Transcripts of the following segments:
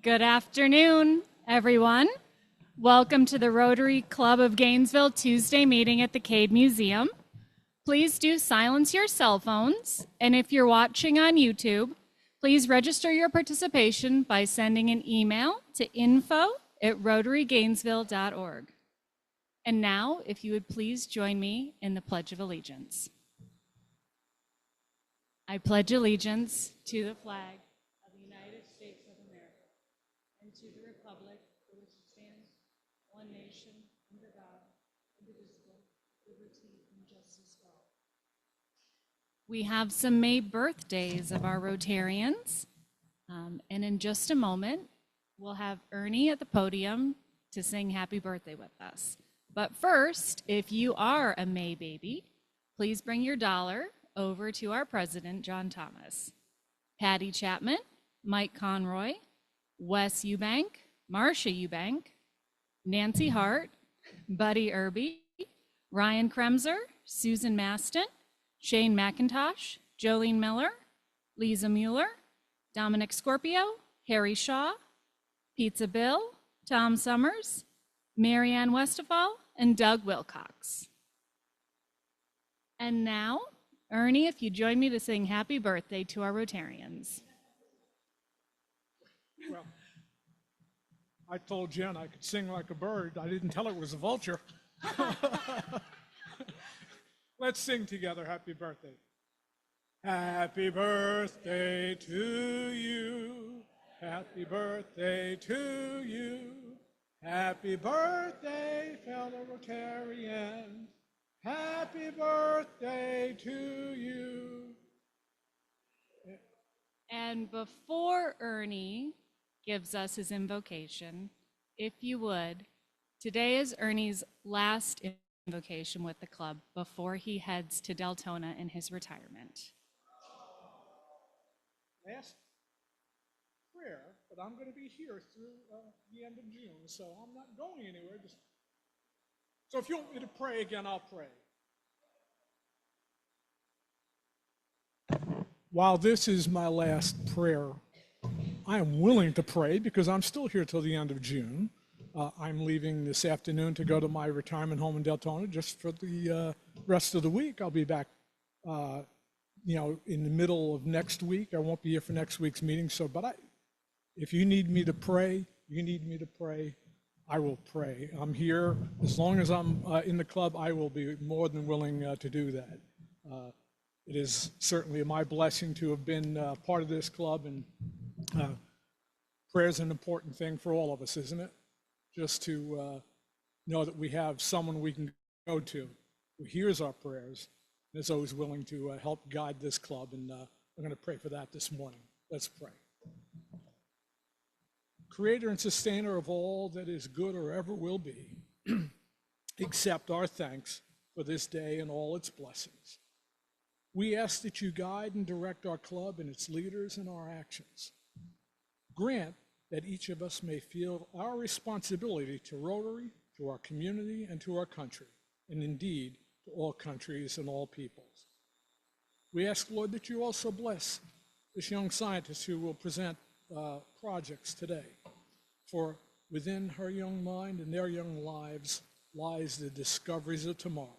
Good afternoon, everyone. Welcome to the Rotary Club of Gainesville Tuesday meeting at the Cade Museum. Please do silence your cell phones, and if you're watching on YouTube, please register your participation by sending an email to info@rotarygainesville.org. And now, if you would please join me in the Pledge of Allegiance. I pledge allegiance to the flag of the United States of America and to the republic for which it stands, one nation, under God, indivisible, liberty and justice for all. We have some May birthdays of our Rotarians, and in just a moment, we'll have Ernie at the podium to sing happy birthday with us. But first, if you are a May baby, please bring your dollar over to our president, John Thomas. Patty Chapman, Mike Conroy, Wes Eubank, Marcia Eubank, Nancy Hart, Buddy Irby, Ryan Kremser, Susan Maston, Shane McIntosh, Jolene Miller, Lisa Mueller, Dominic Scorpio, Harry Shaw, Pizza Bill, Tom Summers, Marianne Westphal, and Doug Wilcox. And now, Ernie, if you join me to sing happy birthday to our Rotarians. Well, I told Jen I could sing like a bird. I didn't tell her it was a vulture. Let's sing together, happy birthday. Happy birthday to you. Happy birthday to you. Happy birthday, fellow Rotarian. Happy birthday to you. And before Ernie gives us his invocation, if you would, today is Ernie's last invocation with the club before he heads to Deltona in his retirement. Last prayer, but I'm going to be here through the end of June, so I'm not going anywhere. So if you want me to pray again, I'll pray. While this is my last prayer, I am willing to pray because I'm still here till the end of June. I'm leaving this afternoon to go to my retirement home in Deltona just for the rest of the week. I'll be back, in the middle of next week. I won't be here for next week's meeting. If you need me to pray, I will pray. I'm here. As long as I'm in the club, I will be more than willing to do that. It is certainly my blessing to have been part of this club, and prayer is an important thing for all of us, isn't it? Just to know that we have someone we can go to who hears our prayers and is always willing to help guide this club, and I'm going to pray for that this morning. Let's pray. Creator and sustainer of all that is good or ever will be, accept our thanks for this day and all its blessings. We ask that you guide and direct our club and its leaders and our actions. Grant that each of us may feel our responsibility to Rotary, to our community, and to our country, and indeed to all countries and all peoples. We ask, Lord, that you also bless this young scientist who will present projects today. For within her young mind and their young lives lies the discoveries of tomorrow.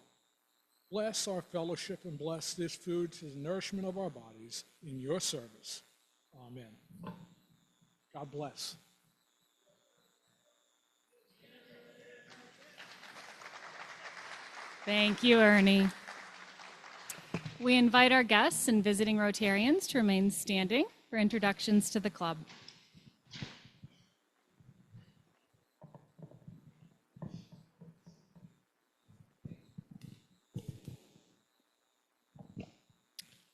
Bless our fellowship and bless this food to the nourishment of our bodies in your service. Amen. God bless. Thank you, Ernie. We invite our guests and visiting Rotarians to remain standing for introductions to the club.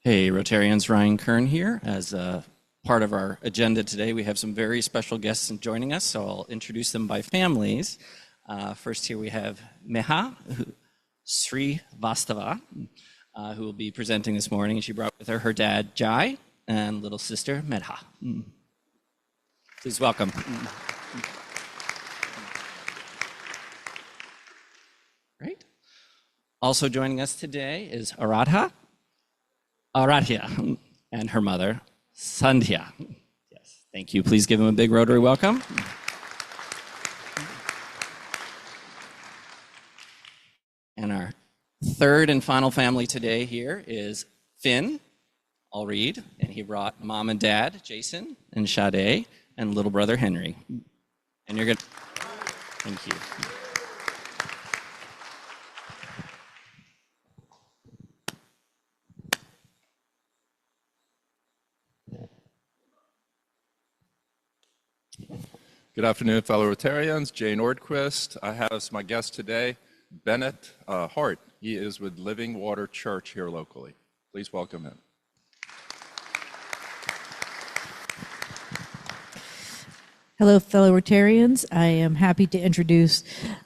Hey, Rotarians, Ryan Kern here. As part of our agenda today, we have some very special guests joining us, so I'll introduce them by families. First here we have Meha Srivastava, who will be presenting this morning. She brought with her her dad, Jai, and little sister, Medha. Please welcome. Great. Also joining us today is Aradhya, and her mother, Sandhya. Yes, Thank you. Please give him a big Rotary welcome. And our third and final family today here is Finn. I'll read. And he brought mom and dad, Jason and Sade, and little brother Henry. And you're good. Thank you. Good afternoon, fellow Rotarians. Jay Nordquist. I have as my guest today Bennett Hart. He is with Living Water Church here locally. Please welcome him. Hello, fellow Rotarians. I am happy to introduce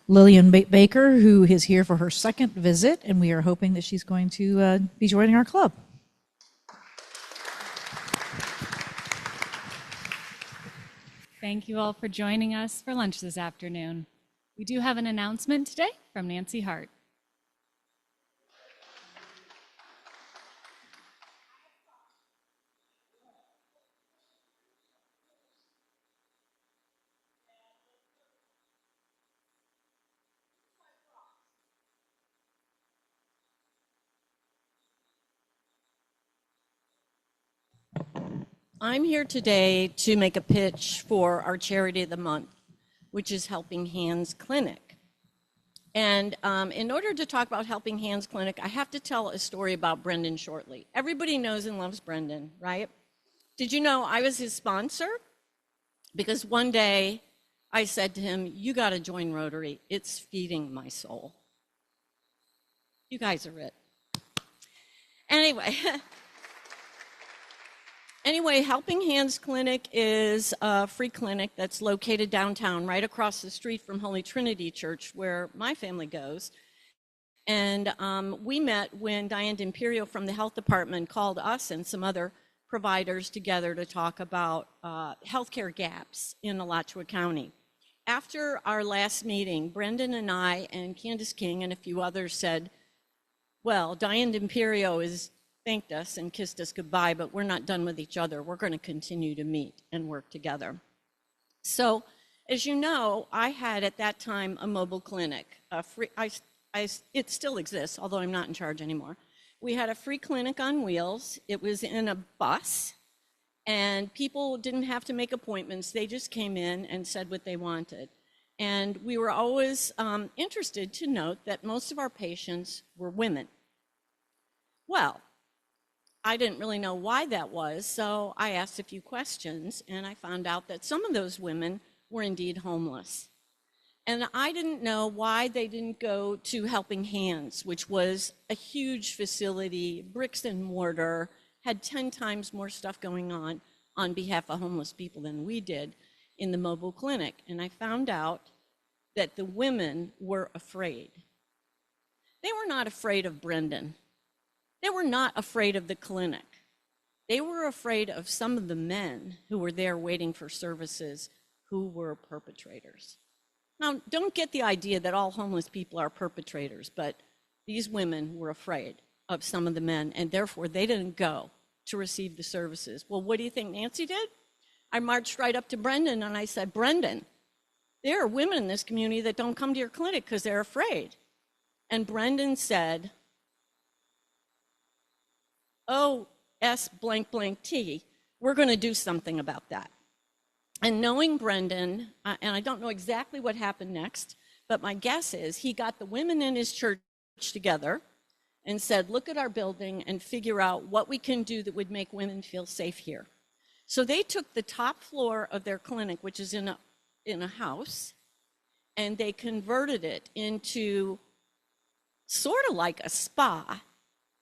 Lillian Baker, who is here for her second visit, and we are hoping that she's going to be joining our club. Thank you all for joining us for lunch this afternoon. We do have an announcement today from Nancy Hart. I'm here today to make a pitch for our charity of the month, which is Helping Hands Clinic. And in order to talk about Helping Hands Clinic, I have to tell a story about Brendan shortly. Everybody knows and loves Brendan, right? Did you know I was his sponsor? Because one day I said to him, you got to join Rotary. It's feeding my soul. You guys are it. Anyway, Helping Hands Clinic is a free clinic that's located downtown, right across the street from Holy Trinity Church, where my family goes. And we met when Diane D'Imperio from the health department called us and some other providers together to talk about healthcare gaps in Alachua County. After our last meeting, Brendan and I and Candace King and a few others said, well, Diane D'Imperio has thanked us and kissed us goodbye, but we're not done with each other. We're going to continue to meet and work together. So, as you know, I had at that time a mobile clinic. It still exists, although I'm not in charge anymore. We had a free clinic on wheels. It was in a bus, and people didn't have to make appointments. They just came in and said what they wanted. And we were always interested to note that most of our patients were women. Well, I didn't really know why that was, so I asked a few questions, and I found out that some of those women were indeed homeless. And I didn't know why they didn't go to Helping Hands, which was a huge facility, bricks and mortar, had 10 times more stuff going on behalf of homeless people than we did in the mobile clinic. And I found out that the women were afraid. They were not afraid of Brendan. They were not afraid of the clinic. They were afraid of some of the men who were there waiting for services who were perpetrators. Now, don't get the idea that all homeless people are perpetrators, but these women were afraid of some of the men, and therefore they didn't go to receive the services. Well, what do you think Nancy did? I marched right up to Brendan and I said, Brendan, there are women in this community that don't come to your clinic because they're afraid. And Brendan said, oh, S blank blank T, we're going to do something about that. And knowing Brendan, and I don't know exactly what happened next, but my guess is he got the women in his church together and said, look at our building and figure out what we can do that would make women feel safe here. So they took the top floor of their clinic, which is in a house, and they converted it into sort of like a spa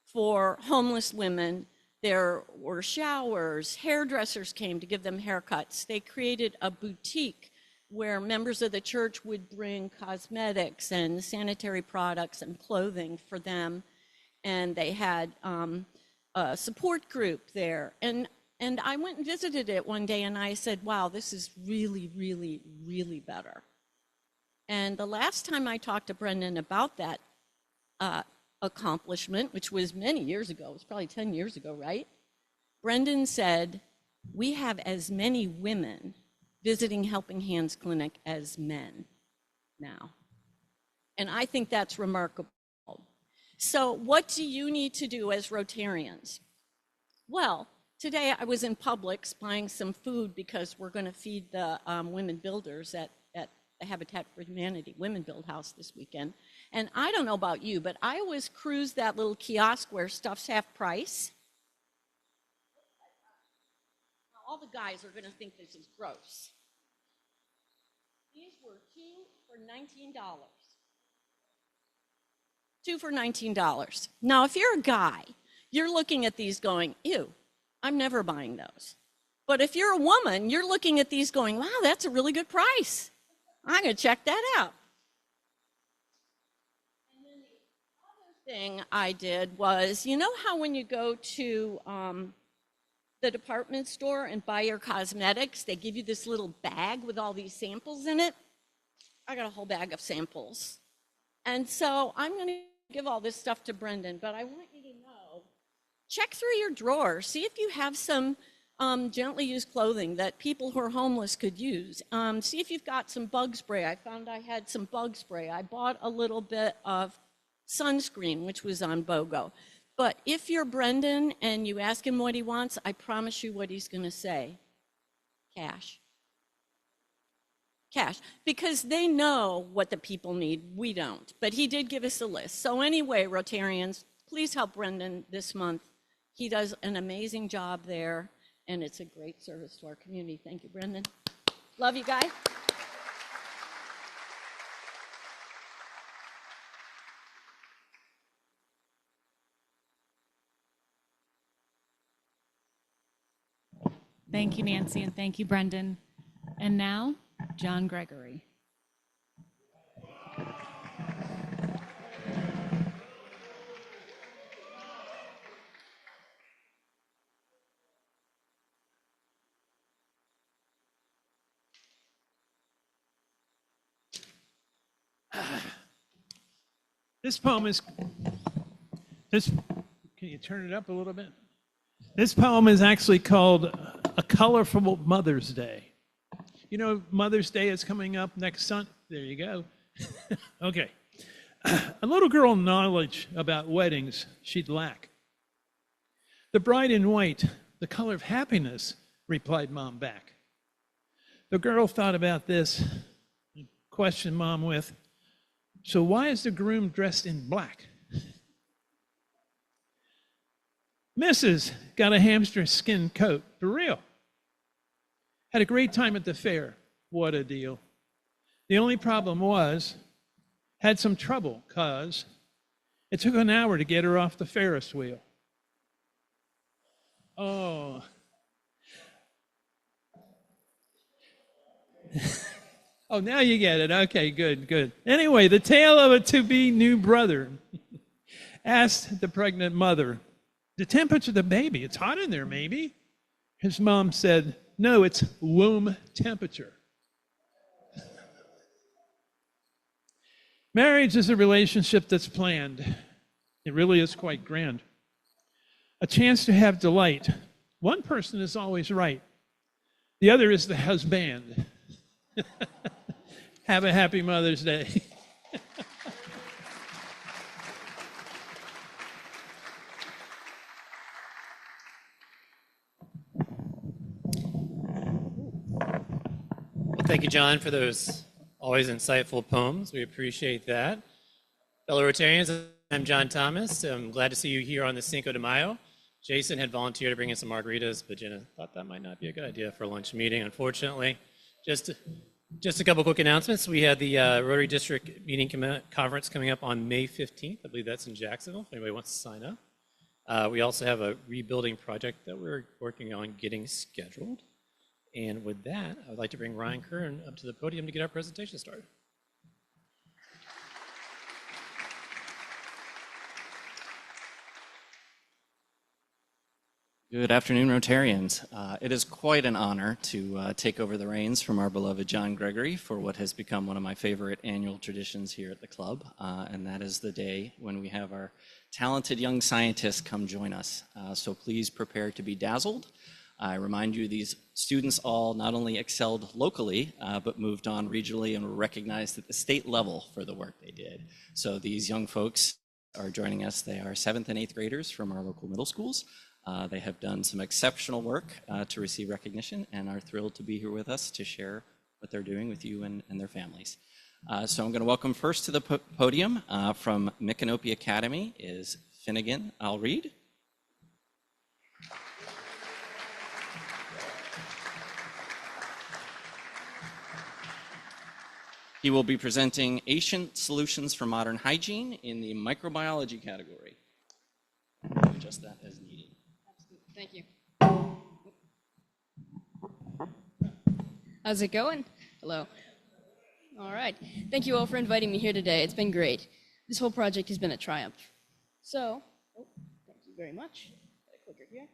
for homeless women. There were showers, hairdressers came to give them haircuts. They created a boutique where members of the church would bring cosmetics and sanitary products and clothing for them. And they had a support group there. And I went and visited it one day and I said, wow, this is really, really, really better. And the last time I talked to Brendan about that accomplishment, which was many years ago, it was probably 10 years ago, right? Brendan said, we have as many women visiting Helping Hands Clinic as men now. And I think that's remarkable. So what do you need to do as Rotarians? Well, today I was in Publix buying some food because we're going to feed the women builders at the Habitat for Humanity Women Build House this weekend. And I don't know about you, but I always cruise that little kiosk where stuff's half price. Now, all the guys are going to think this is gross. These were $2 for $19. $2 for $19. Now, if you're a guy, you're looking at these going, ew, I'm never buying those. But if you're a woman, you're looking at these going, wow, that's a really good price. I'm going to check that out. And then the other thing I did was, you know how when you go to the department store and buy your cosmetics, they give you this little bag with all these samples in it? I got a whole bag of samples. And so I'm going to give all this stuff to Brendan, but I want you to know, check through your drawers. See if you have some gently used clothing that people who are homeless could use. See if you've got some bug spray. I found I had some bug spray. I bought a little bit of sunscreen, which was on BOGO. But if you're Brendan and you ask him what he wants, I promise you what he's going to say. Cash. Cash. Because they know what the people need. We don't. But he did give us a list. So anyway, Rotarians, please help Brendan this month. He does an amazing job there, and it's a great service to our community. Thank you, Brendan. Love you guys. Thank you, Nancy, and thank you, Brendan. And now, John Gregory. This poem is, can you turn it up a little bit? This poem is actually called A Colorful Mother's Day. You know, Mother's Day is coming up next Sunday. There you go. Okay. A little girl knowledge about weddings she'd lack. The bride in white, the color of happiness, replied Mom back. The girl thought about this, questioned Mom with, so why is the groom dressed in black? Mrs. got a hamster skin coat, for real. Had a great time at the fair. What a deal. The only problem was, had some trouble, cause it took an hour to get her off the Ferris wheel. Oh. Oh, now you get it. Okay, good, good. Anyway, the tale of a to-be new brother asked the pregnant mother, the temperature of the baby, it's hot in there, maybe? His mom said, no, it's womb temperature. Marriage is a relationship that's planned. It really is quite grand. A chance to have delight. One person is always right. The other is the husband. Have a happy Mother's Day. Well, thank you, John, for those always insightful poems. We appreciate that. Fellow Rotarians, I'm John Thomas. I'm glad to see you here on the Cinco de Mayo. Jason had volunteered to bring in some margaritas, but Jenna thought that might not be a good idea for a lunch meeting, unfortunately. Just a couple quick announcements. We had the Rotary District Meeting Conference coming up on May 15th. I believe that's in Jacksonville, if anybody wants to sign up. We also have a rebuilding project that we're working on getting scheduled. And with that, I would like to bring Ryan Kern up to the podium to get our presentation started. Good afternoon, Rotarians. It is quite an honor to take over the reins from our beloved John Gregory for what has become one of my favorite annual traditions here at the club, and that is the day when we have our talented young scientists come join us. So please prepare to be dazzled. I remind you, these students all not only excelled locally, but moved on regionally and were recognized at the state level for the work they did. So these young folks are joining us. They are 7th and 8th graders from our local middle schools. They have done some exceptional work to receive recognition and are thrilled to be here with us to share what they're doing with you and their families. So I'm going to welcome first to the podium from Micanopy Academy is Finnegan. I'll read. He will be presenting Ancient Solutions for Modern Hygiene in the microbiology category. Adjust that as needed. Thank you. How's it going? Hello. All right. Thank you all for inviting me here today. It's been great. This whole project has been a triumph. So, thank you very much. Got a clicker here.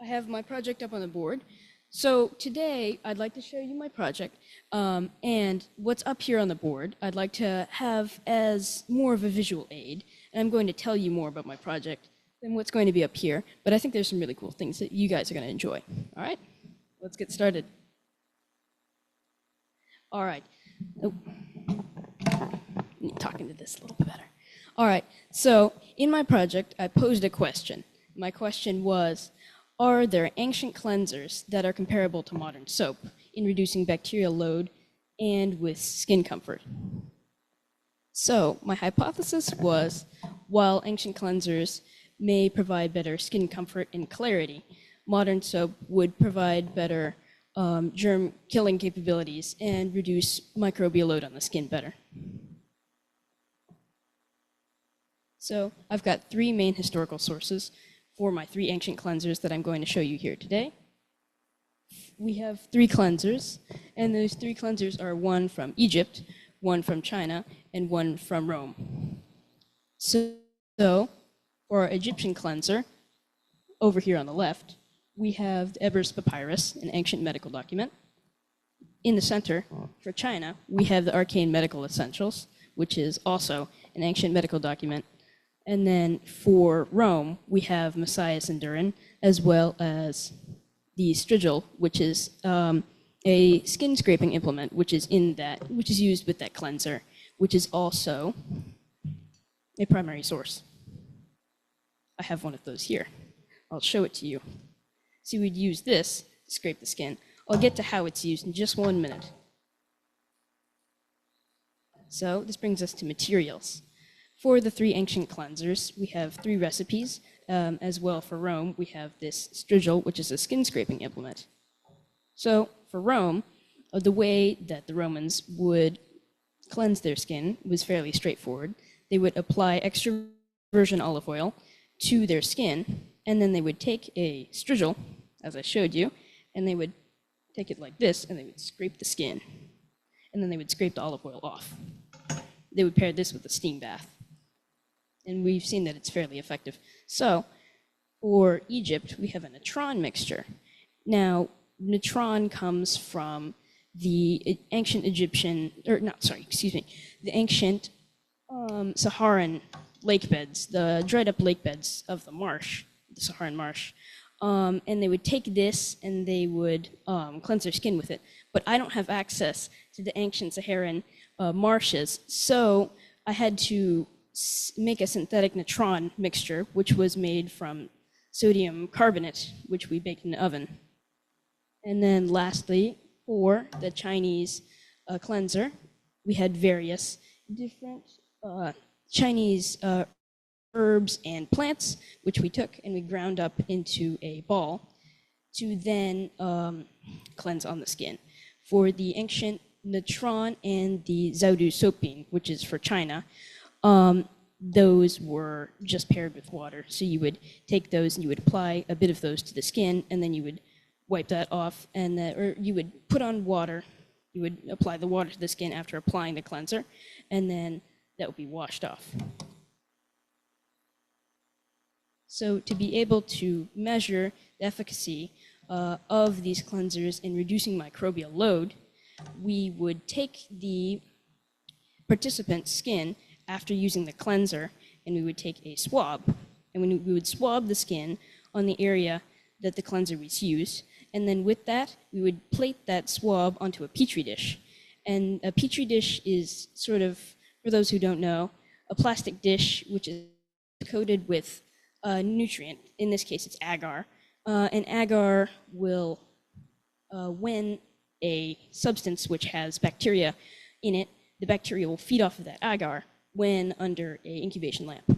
I have my project up on the board. So today, I'd like to show you my project, and what's up here on the board, I'd like to have as more of a visual aid, and I'm going to tell you more about my project than what's going to be up here, but I think there's some really cool things that you guys are going to enjoy. All right, let's get started. All right. Oh. Talking to this a little bit better. All right, so in my project, I posed a question. My question was, are there ancient cleansers that are comparable to modern soap in reducing bacterial load and with skin comfort? So my hypothesis was, while ancient cleansers may provide better skin comfort and clarity, modern soap would provide better germ-killing capabilities and reduce microbial load on the skin better. So I've got 3 main historical sources for my 3 ancient cleansers that I'm going to show you here today. We have 3 cleansers, and those 3 cleansers are 1 from Egypt, 1 from China, and 1 from Rome. So for our Egyptian cleanser, over here on the left, we have the Ebers Papyrus, an ancient medical document. In the center, for China, we have the Arcane Medical Essentials, which is also an ancient medical document. And then for Rome, we have Messias and Durin, as well as the Strigil, which is a skin scraping implement, which is used with that cleanser, which is also a primary source. I have one of those here. I'll show it to you. So we'd use this to scrape the skin. I'll get to how it's used in just 1 minute. So this brings us to materials. For the 3 ancient cleansers, we have 3 recipes. As well for Rome, we have this Strigil, which is a skin scraping implement. So for Rome, the way that the Romans would cleanse their skin was fairly straightforward. They would apply extra virgin olive oil to their skin, and then they would take a Strigil, as I showed you, and they would take it like this, and they would scrape the skin. And then they would scrape the olive oil off. They would pair this with a steam bath. And we've seen that it's fairly effective. So for Egypt, we have a natron mixture. Now, natron comes from the ancient the ancient Saharan lake beds, the dried up lake beds of the marsh, the Saharan marsh. And they would take this and they would cleanse their skin with it. But I don't have access to the ancient Saharan marshes, so I had to make a synthetic natron mixture, which was made from sodium carbonate, which we baked in the oven. And then lastly, for the Chinese cleanser, we had various different Chinese herbs and plants, which we took and we ground up into a ball to then cleanse on the skin. For the ancient natron and the Zhaodu soap bean, which is for China, those were just paired with water. So you would take those and you would apply a bit of those to the skin, and then you would wipe that off, and or you would put on water. You would apply the water to the skin after applying the cleanser, and then that would be washed off. So to be able to measure the efficacy of these cleansers in reducing microbial load, we would take the participant's skin after using the cleanser, and we would take a swab, and we would swab the skin on the area that the cleanser was used, And then with that, we would plate that swab onto a Petri dish. And a Petri dish is sort of, for those who don't know, a plastic dish which is coated with a nutrient. In this case, it's agar. And agar will, when a substance which has bacteria in it, the bacteria will feed off of that agar when under a incubation lamp.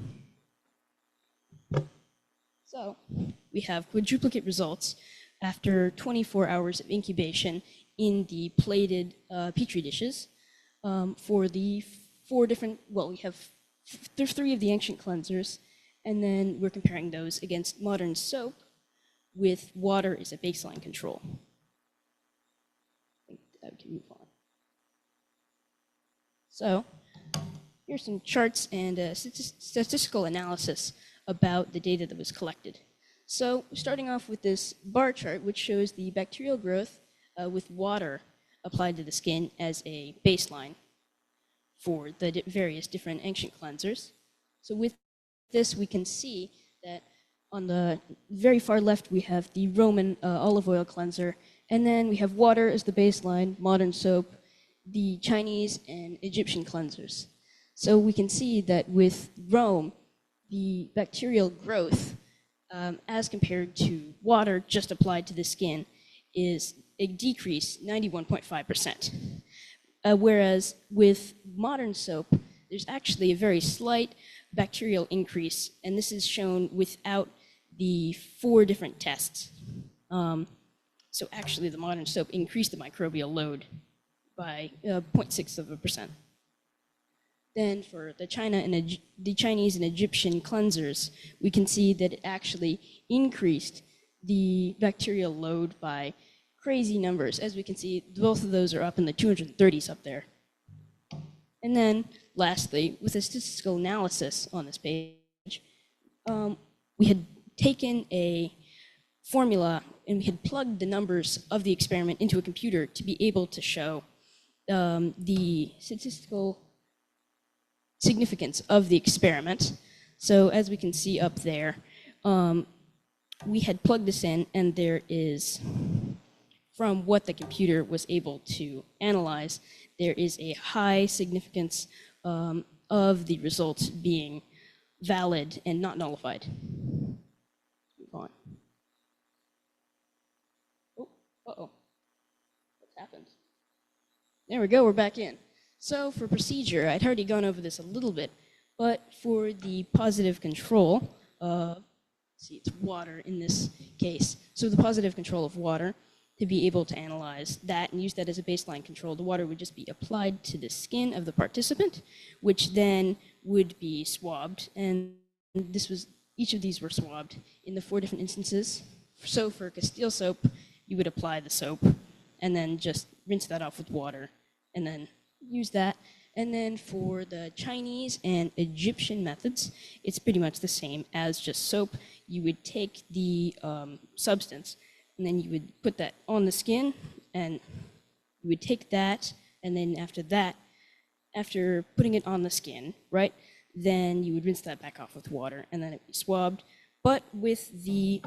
So we have quadruplicate results after 24 hours of incubation in the plated Petri dishes for the 4 different, well, we have, there's 3 of the ancient cleansers, and then we're comparing those against modern soap with water as a baseline control. I think I can move on. So here's some charts and statistical analysis about the data that was collected. So starting off with this bar chart, which shows the bacterial growth with water applied to the skin as a baseline for the various different ancient cleansers. So with this, we can see that on the very far left, we have the Roman olive oil cleanser, and then we have water as the baseline, modern soap, the Chinese and Egyptian cleansers. So we can see that with Rome, the bacterial growth as compared to water just applied to the skin is a decrease 91.5%. Whereas with modern soap, there's actually a very slight bacterial increase, and this is shown without the 4 different tests. So actually the modern soap increased the microbial load by 0.6%. Then for the the Chinese and Egyptian cleansers, we can see that it actually increased the bacterial load by crazy numbers. As we can see, both of those are up in the 230s up there. And then lastly, with a statistical analysis on this page, we had taken a formula and we had plugged the numbers of the experiment into a computer to be able to show the statistical significance of the experiment. So as we can see up there, we had plugged this in, and there is, from what the computer was able to analyze, there is a high significance of the results being valid and not nullified. Move on. Oh, uh-oh. What's happened? There we go, we're back in. So for procedure, I'd already gone over this a little bit, but for the positive control, see, it's water in this case. So the positive control of water, to be able to analyze that and use that as a baseline control, the water would just be applied to the skin of the participant, which then would be swabbed. And this was, each of these were swabbed in the 4 different instances. So for Castile soap, you would apply the soap and then just rinse that off with water and then use that. And then for the Chinese and Egyptian methods, it's pretty much the same as just soap. You would take the substance, and then you would put that on the skin, and you would take that, and then after that, after putting it on the skin, right, then you would rinse that back off with water, and then it would be swabbed. But with the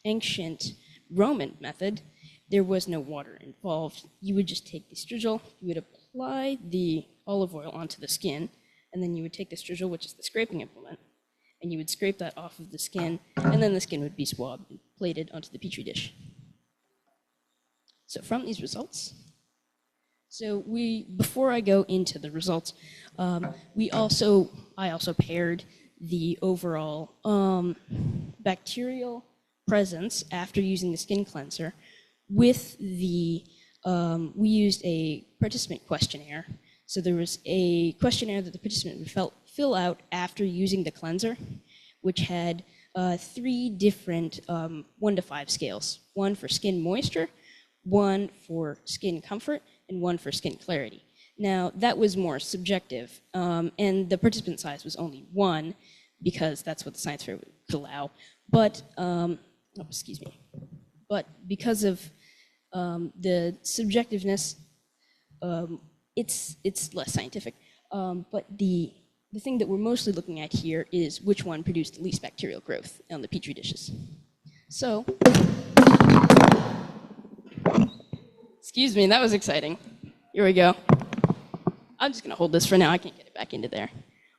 ancient Roman method, there was no water involved. You would just take the strigil, you would apply the olive oil onto the skin, and then you would take the strigil, which is the scraping implement, and you would scrape that off of the skin, and then the skin would be swabbed and plated onto the Petri dish. So from these results, before I go into the results, I also paired the overall bacterial presence after using the skin cleanser with the, we used a participant questionnaire. So there was a questionnaire that the participant would fill out after using the cleanser, which had 3 different 1 to 5 scales. 1 for skin moisture, 1 for skin comfort, and 1 for skin clarity. Now, that was more subjective, and the participant size was only 1, because that's what the science fair would allow. But, but because of the subjectiveness, it's less scientific. But the thing that we're mostly looking at here is which one produced the least bacterial growth on the Petri dishes. So Excuse me, that was exciting. Here we go. I'm just gonna hold this for now. I can't get it back into there.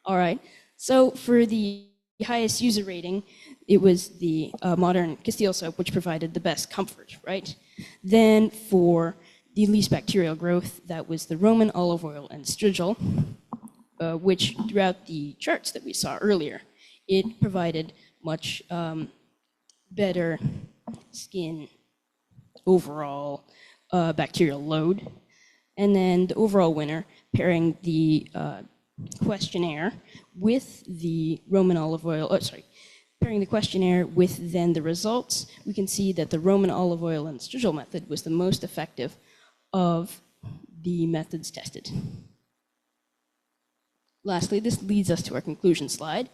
All right. So for the highest user rating, it was the modern Castile soap, which provided the best comfort, right? Then for the least bacterial growth, that was the Roman olive oil and strigil, which throughout the charts that we saw earlier, it provided much better skin overall bacterial load. And then the overall winner, pairing the questionnaire with the Roman olive oil, pairing the questionnaire with then the results, we can see that the Roman olive oil and strigil method was the most effective of the methods tested. Lastly, this leads us to our conclusion slide.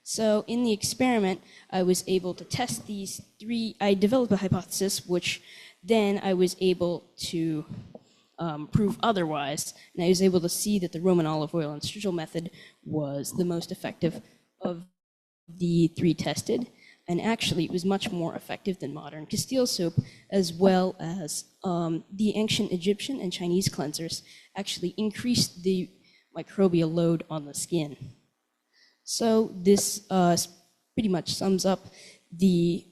So in the experiment, I was able to test these three. I developed a hypothesis, which then I was able to prove otherwise, and I was able to see that the Roman olive oil and strigil method was the most effective of the three tested, and actually it was much more effective than modern Castile soap, as well as the ancient Egyptian and Chinese cleansers actually increased the microbial load on the skin. So this pretty much sums up the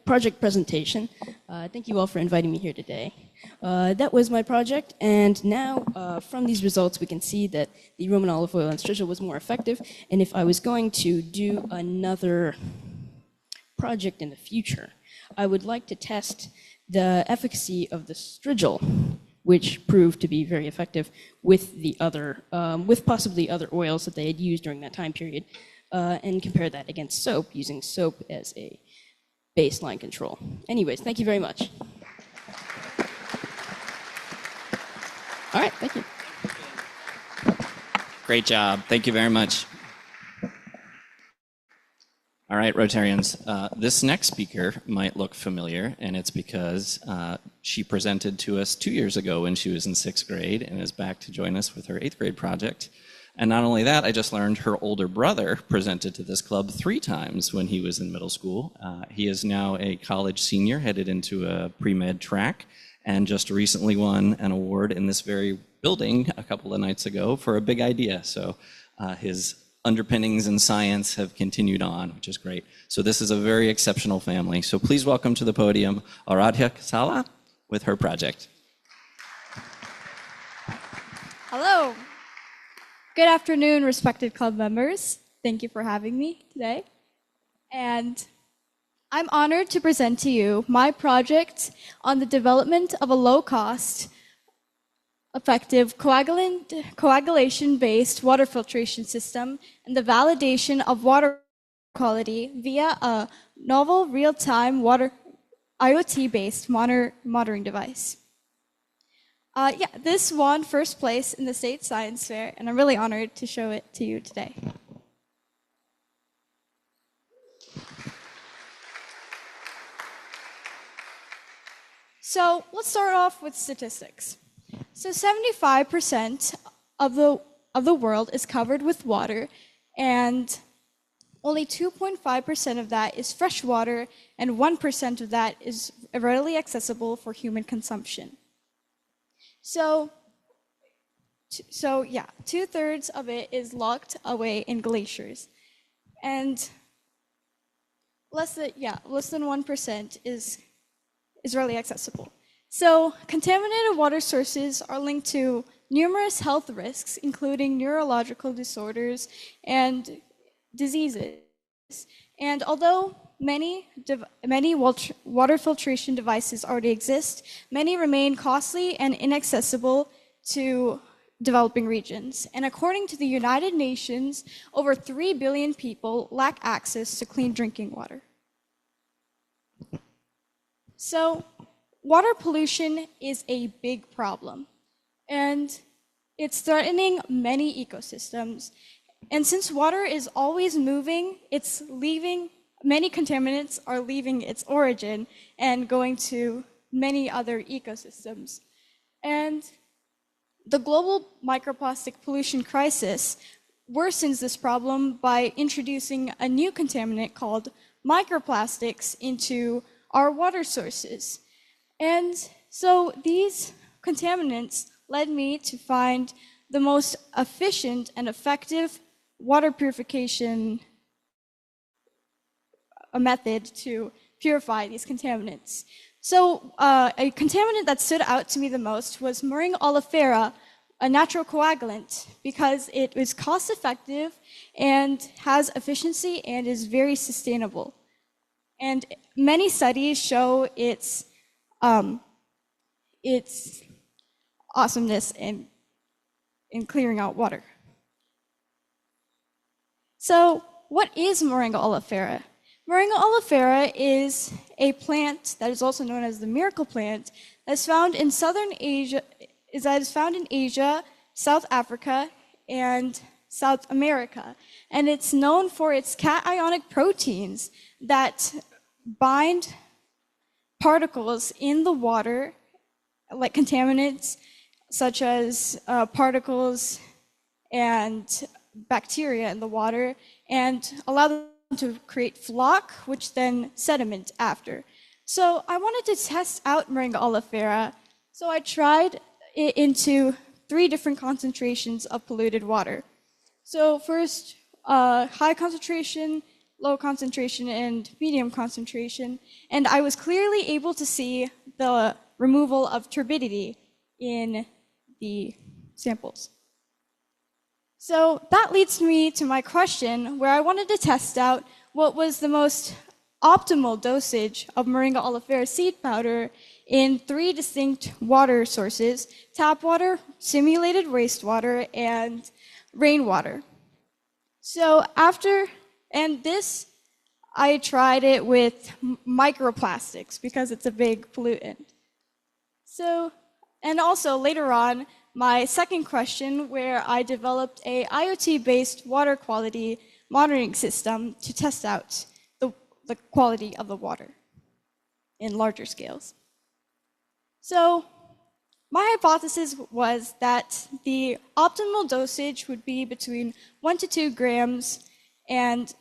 project presentation. Thank you all for inviting me here today. That was my project, and now from these results we can see that the Roman olive oil and strigil was more effective, and if I was going to do another project in the future, I would like to test the efficacy of the strigil, which proved to be very effective with the other, with possibly other oils that they had used during that time period, and compare that against soap, using soap as a baseline control. Anyways, thank you very much. All right, thank you. Great job. Thank you very much. All right, Rotarians, this next speaker might look familiar, and it's because she presented to us 2 years ago when she was in 6th grade and is back to join us with her 8th grade project. And not only that, I just learned her older brother presented to this club 3 times when he was in middle school. He is now a college senior headed into a pre-med track, and just recently won an award in this very building a couple of nights ago for a big idea. So his underpinnings in science have continued on, which is great. So this is a very exceptional family. So please welcome to the podium Aradhya Kasala with her project. Hello. Good afternoon, respected club members. Thank you for having me today. And I'm honored to present to you my project on the development of a low-cost, effective coagulation-based water filtration system and the validation of water quality via a novel real-time water IoT-based monitoring device. This won first place in the state science fair, and I'm really honored to show it to you today. So let's start off with statistics. So 75% of the world is covered with water, and only 2.5% of that is fresh water, and 1% of that is readily accessible for human consumption. So 2/3 of it is locked away in glaciers, and less than 1% is readily accessible. So contaminated water sources are linked to numerous health risks, including neurological disorders and diseases. And although many water filtration devices already exist, many remain costly and inaccessible to developing regions. And according to the United Nations, over 3 billion people lack access to clean drinking water. So water pollution is a big problem, and it's threatening many ecosystems. And since water is always moving, many contaminants are leaving its origin and going to many other ecosystems. And the global microplastic pollution crisis worsens this problem by introducing a new contaminant called microplastics into our water sources. And so these contaminants led me to find the most efficient and effective water purification method to purify these contaminants. So a contaminant that stood out to me the most was Moringa oleifera, a natural coagulant, because it is cost effective and has efficiency and is very sustainable. And many studies show its awesomeness in clearing out water. So what is Moringa oleifera? Moringa oleifera is a plant that is also known as the miracle plant that's found in southern Asia, South Africa, and South America. And it's known for its cationic proteins that bind particles in the water, like contaminants, such as particles and bacteria in the water, and allow them to create floc, which then sediment after. So I wanted to test out Moringa oleifera, so I tried it into 3 different concentrations of polluted water. So first, high concentration, low concentration, and medium concentration, and I was clearly able to see the removal of turbidity in the samples. So that leads me to my question, where I wanted to test out what was the most optimal dosage of Moringa oleifera seed powder in 3 distinct water sources: tap water, simulated wastewater, and rainwater. So I tried it with microplastics because it's a big pollutant. So, and also later on, my second question, where I developed a IoT-based water quality monitoring system to test out the quality of the water in larger scales. So my hypothesis was that the optimal dosage would be between 1 to 2 grams, and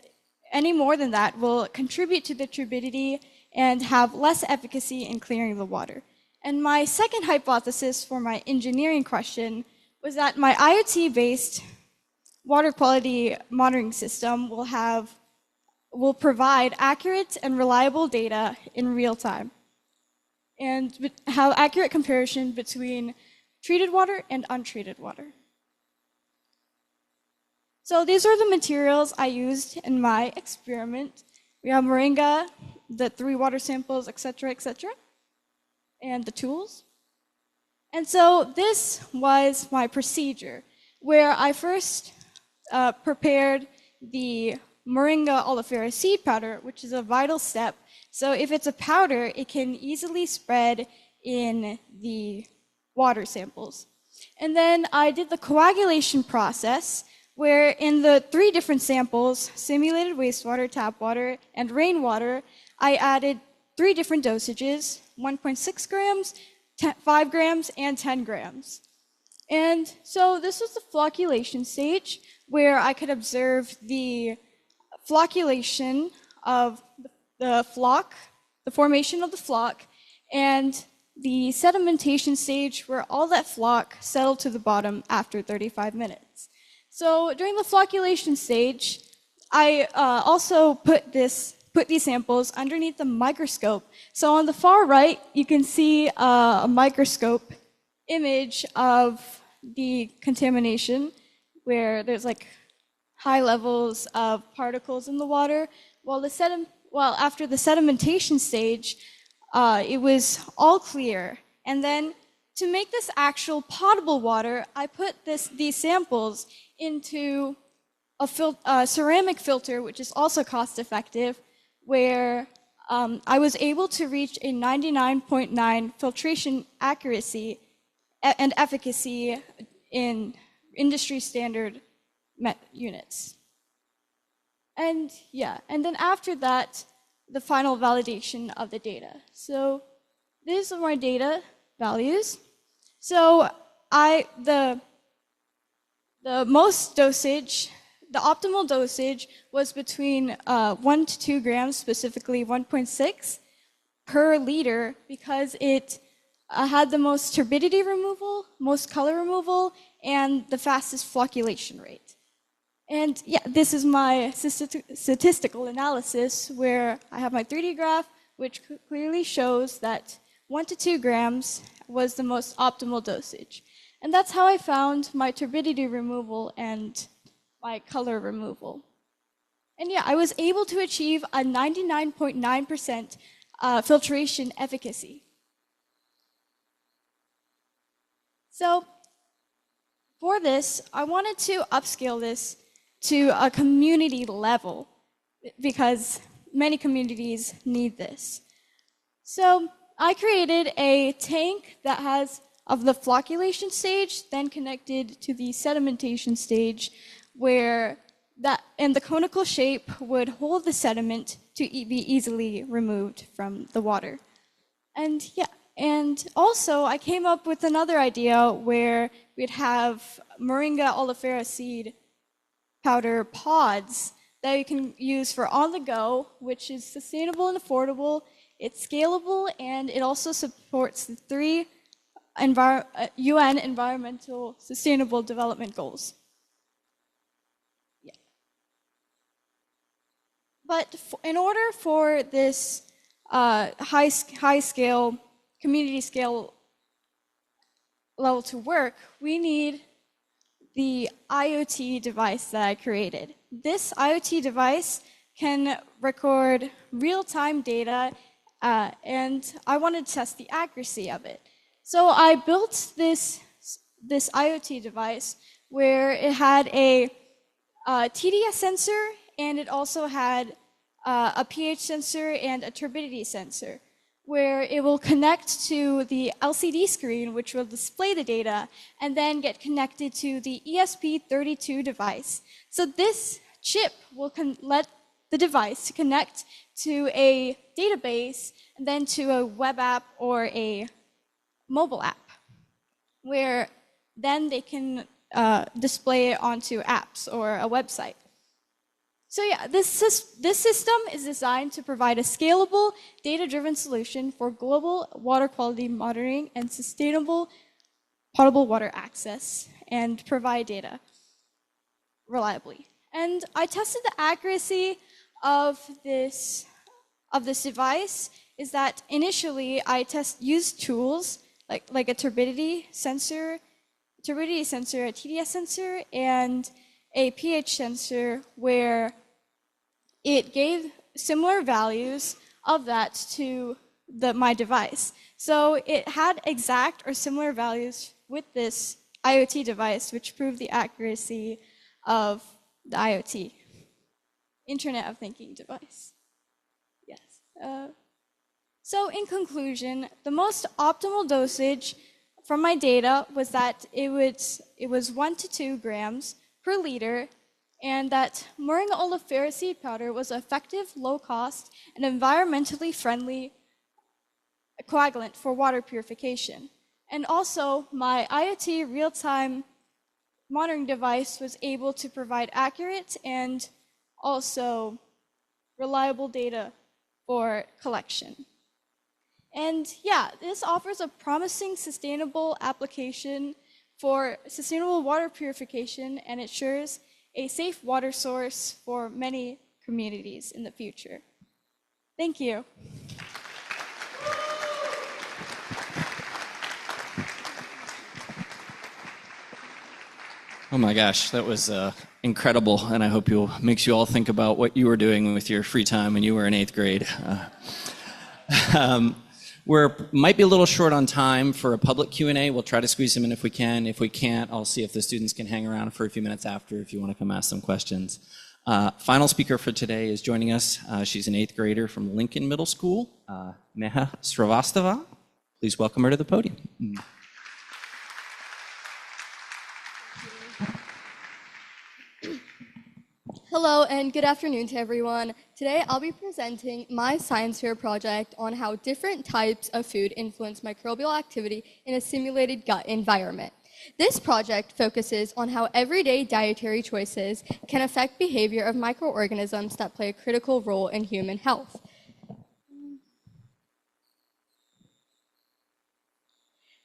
any more than that will contribute to the turbidity and have less efficacy in clearing the water. And my second hypothesis for my engineering question was that my IoT-based water quality monitoring system will provide accurate and reliable data in real time and have accurate comparison between treated water and untreated water. So these are the materials I used in my experiment. We have moringa, the 3 water samples, etc., and the tools. And so this was my procedure, where I first prepared the Moringa oleifera seed powder, which is a vital step. So if it's a powder, it can easily spread in the water samples. And then I did the coagulation process, where in the 3 different samples, simulated wastewater, tap water, and rainwater, I added 3 different dosages: 1.6 grams, 5 grams, and 10 grams. And so this was the flocculation stage, where I could observe the flocculation of the floc, the formation of the floc, and the sedimentation stage, where all that floc settled to the bottom after 35 minutes. So during the flocculation stage, I also put these samples underneath the microscope. So on the far right, you can see a microscope image of the contamination, where there's like high levels of particles in the water. While after the sedimentation stage, it was all clear. And then to make this actual potable water, I put these samples into a ceramic filter, which is also cost effective, where I was able to reach a 99.9 filtration accuracy and efficacy in industry standard units. And yeah, and then after that, the final validation of the data. So these are my data values. So the most dosage, the optimal dosage was between 1 to 2 grams, specifically 1.6 per liter, because it had the most turbidity removal, most color removal, and the fastest flocculation rate. And yeah, this is my statistical analysis where I have my 3D graph, which clearly shows that 1 to 2 grams was the most optimal dosage. And that's how I found my turbidity removal and my color removal. And yeah, I was able to achieve a 99.9% filtration efficacy. So for this, I wanted to upscale this to a community level because many communities need this. So I created a tank that has of the flocculation stage, then connected to the sedimentation stage, where that and the conical shape would hold the sediment to be easily removed from the water. And yeah, and also I came up with another idea where we'd have Moringa oleifera seed powder pods that you can use for on the go, which is sustainable and affordable. It's scalable, and it also supports the 3 UN Environmental Sustainable Development Goals. Yeah. But in order for this high scale, community scale level to work, we need the IoT device that I created. This IoT device can record real-time data, and I wanted to test the accuracy of it. So I built this IoT device where it had a TDS sensor, and it also had a pH sensor and a turbidity sensor, where it will connect to the LCD screen, which will display the data, and then get connected to the ESP32 device. So this chip will let the device connect to a database and then to a web app or a mobile app, where then they can display it onto apps or a website. So yeah, this system is designed to provide a scalable, data-driven solution for global water quality monitoring and sustainable potable water access, and provide data reliably. And I tested the accuracy of this device. Is that initially I used tools like a turbidity sensor, a TDS sensor, and a pH sensor, where it gave similar values of that to my device. So it had exact or similar values with this IoT device, which proved the accuracy of the IoT, Internet of Thinking device. Yes. So in conclusion, the most optimal dosage from my data was that it was 1 to 2 grams per liter, and that Moringa oleifera seed powder was an effective, low-cost, and environmentally friendly coagulant for water purification. And also, my IoT real-time monitoring device was able to provide accurate and also reliable data for collection. And yeah, this offers a promising sustainable application for sustainable water purification, and ensures a safe water source for many communities in the future. Thank you. Oh my gosh, that was incredible, and I hope makes you all think about what you were doing with your free time when you were in 8th grade. Might be a little short on time for a public Q&A. We'll try to squeeze them in if we can. If we can't, I'll see if the students can hang around for a few minutes after if you want to come ask some questions. Final speaker for today is joining us. She's an 8th grader from Lincoln Middle School, Neha Srivastava. Please welcome her to the podium. Hello and good afternoon to everyone. Today I'll be presenting my science fair project on how different types of food influence microbial activity in a simulated gut environment. This project focuses on how everyday dietary choices can affect behavior of microorganisms that play a critical role in human health.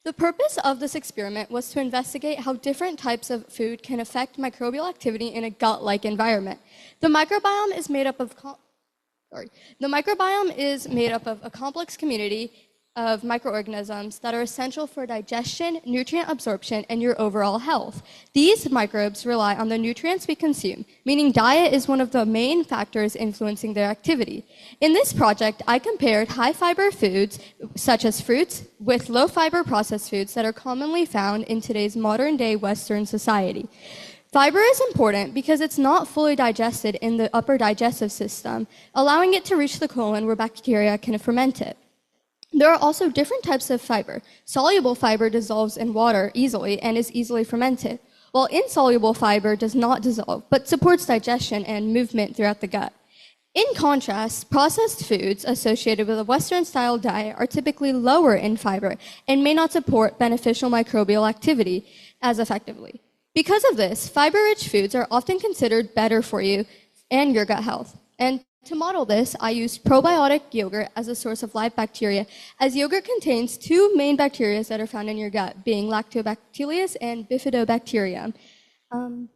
The purpose of this experiment was to investigate how different types of food can affect microbial activity in a gut-like environment. The microbiome is made up of a complex community of microorganisms that are essential for digestion, nutrient absorption, and your overall health. These microbes rely on the nutrients we consume, meaning diet is one of the main factors influencing their activity. In this project, I compared high-fiber foods, such as fruits, with low-fiber processed foods that are commonly found in today's modern-day Western society. Fiber is important because it's not fully digested in the upper digestive system, allowing it to reach the colon where bacteria can ferment it. There are also different types of fiber. Soluble fiber dissolves in water easily and is easily fermented, while insoluble fiber does not dissolve, but supports digestion and movement throughout the gut. In contrast, processed foods associated with a Western-style diet are typically lower in fiber and may not support beneficial microbial activity as effectively. Because of this, fiber-rich foods are often considered better for you and your gut health. And to model this, I used probiotic yogurt as a source of live bacteria, as yogurt contains two main bacteria that are found in your gut, being Lactobacillus and Bifidobacterium. And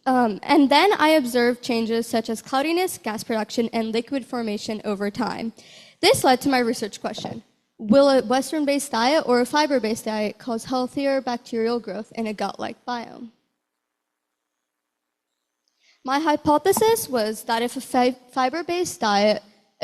then I observed changes such as cloudiness, gas production, and liquid formation over time. This led to my research question. Will a Western-based diet or a fiber-based diet cause healthier bacterial growth in a gut-like biome? My hypothesis was that if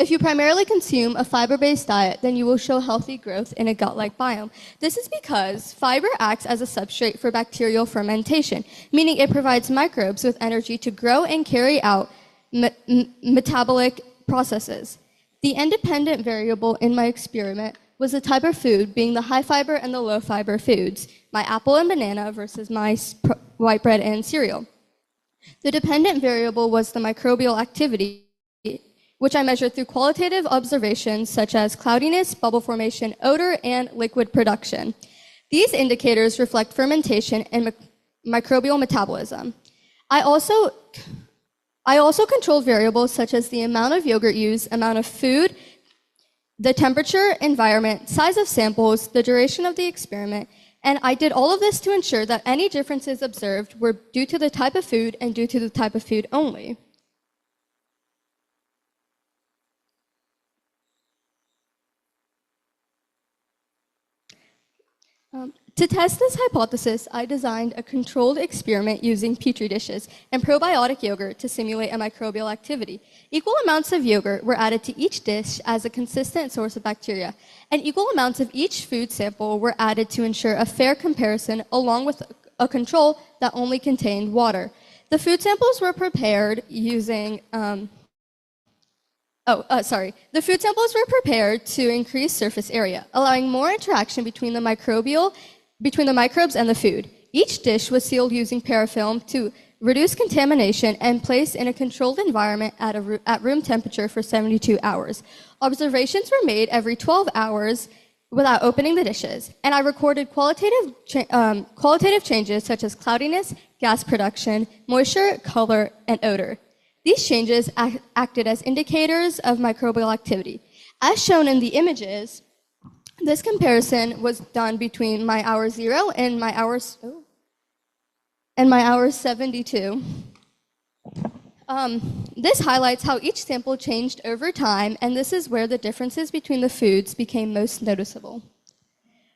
you primarily consume a fiber-based diet, then you will show healthy growth in a gut-like biome. This is because fiber acts as a substrate for bacterial fermentation, meaning it provides microbes with energy to grow and carry out metabolic processes. The independent variable in my experiment was the type of food, being the high fiber and the low fiber foods, my apple and banana versus my white bread and cereal. The dependent variable was the microbial activity, which I measured through qualitative observations such as cloudiness, bubble formation, odor, and liquid production. These indicators reflect fermentation and microbial metabolism. I also controlled variables such as the amount of yogurt used, amount of food, the temperature, environment, size of samples, the duration of the experiment, and I did all of this to ensure that any differences observed were due to the type of food and due to the type of food only. To test this hypothesis, I designed a controlled experiment using petri dishes and probiotic yogurt to simulate a microbial activity. Equal amounts of yogurt were added to each dish as a consistent source of bacteria, and equal amounts of each food sample were added to ensure a fair comparison along with a control that only contained water. The food samples were prepared using The food samples were prepared to increase surface area, allowing more interaction between the microbes and the food. Each dish was sealed using parafilm to reduce contamination and placed in a controlled environment at room temperature for 72 hours. Observations were made every 12 hours without opening the dishes, and I recorded qualitative changes such as cloudiness, gas production, moisture, color, and odor. These changes acted as indicators of microbial activity. As shown in the images, this comparison was done between my hour 0 and my hour 72. This highlights how each sample changed over time, and this is where the differences between the foods became most noticeable.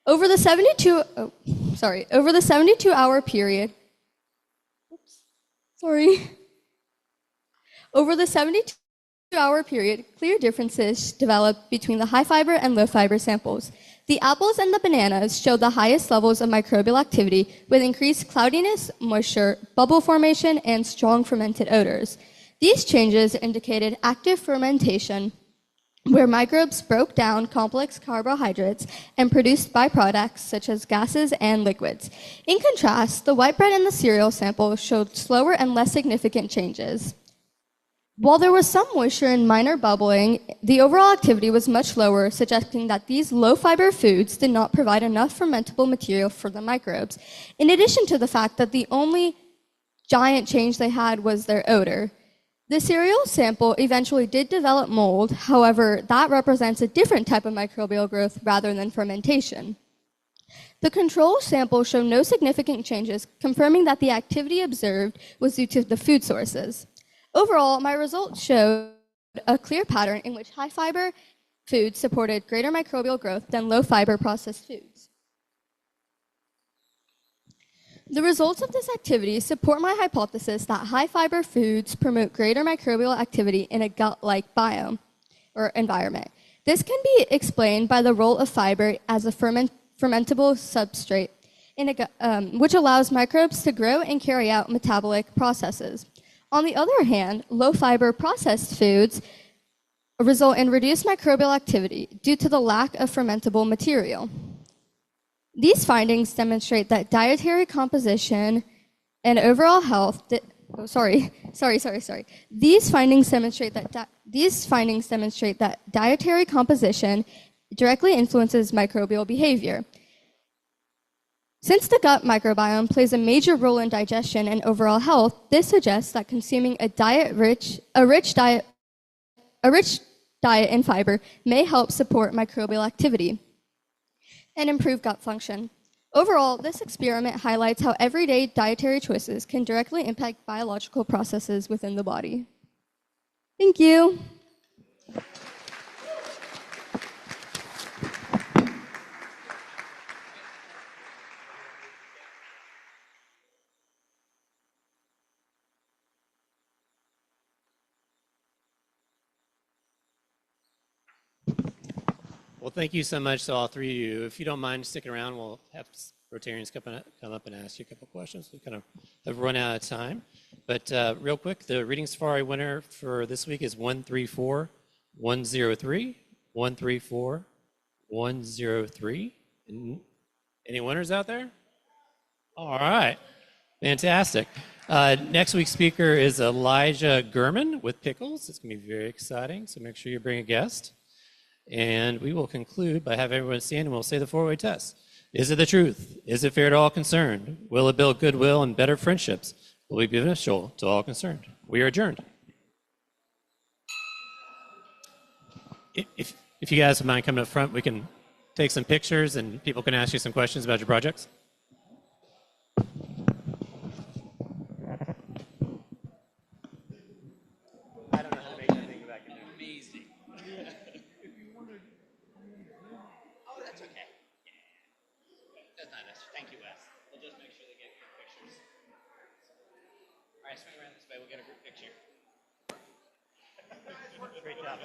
Over the 72-hour period, Over the 72-hour period, clear differences developed between the high fiber and low fiber samples. The apples and the bananas showed the highest levels of microbial activity with increased cloudiness, moisture, bubble formation, and strong fermented odors. These changes indicated active fermentation, where microbes broke down complex carbohydrates and produced byproducts such as gases and liquids. In contrast, the white bread and the cereal sample showed slower and less significant changes. While there was some moisture and minor bubbling, the overall activity was much lower, suggesting that these low-fiber foods did not provide enough fermentable material for the microbes, in addition to the fact that the only giant change they had was their odor. The cereal sample eventually did develop mold, however, that represents a different type of microbial growth rather than fermentation. The control sample showed no significant changes, confirming that the activity observed was due to the food sources. Overall, my results showed a clear pattern in which high fiber foods supported greater microbial growth than low fiber processed foods. The results of this activity support my hypothesis that high fiber foods promote greater microbial activity in a gut-like biome or environment. This can be explained by the role of fiber as a fermentable substrate, which allows microbes to grow and carry out metabolic processes. On the other hand, low fiber processed foods result in reduced microbial activity due to the lack of fermentable material. These findings demonstrate that dietary composition and overall health. These findings demonstrate that dietary composition directly influences microbial behavior. Since the gut microbiome plays a major role in digestion and overall health, this suggests that consuming a rich diet in fiber may help support microbial activity and improve gut function. Overall, this experiment highlights how everyday dietary choices can directly impact biological processes within the body. Thank you. Well, thank you so much to all three of you. If you don't mind sticking around, we'll have Rotarians come up and ask you a couple questions. We kind of have run out of time. But real quick, the Reading Safari winner for this week is 134103. 134103. Any winners out there? All right. Fantastic. Next week's speaker is Elijah Gurman with Pickles. It's going to be very exciting, so make sure you bring a guest. And we will conclude by having everyone stand and we'll say the four-way test. Is it the truth? Is it fair to all concerned? Will it build goodwill and better friendships? Will it be beneficial to all concerned? We are adjourned. If you guys would mind coming up front, we can take some pictures and people can ask you some questions about your projects. I don't know how to make that thing back in there. Amazing. Oh, that's okay. That's not necessary. Thank you, Wes. We'll just make sure they get group pictures. All right, swing around this way. We'll get a group picture. Great job.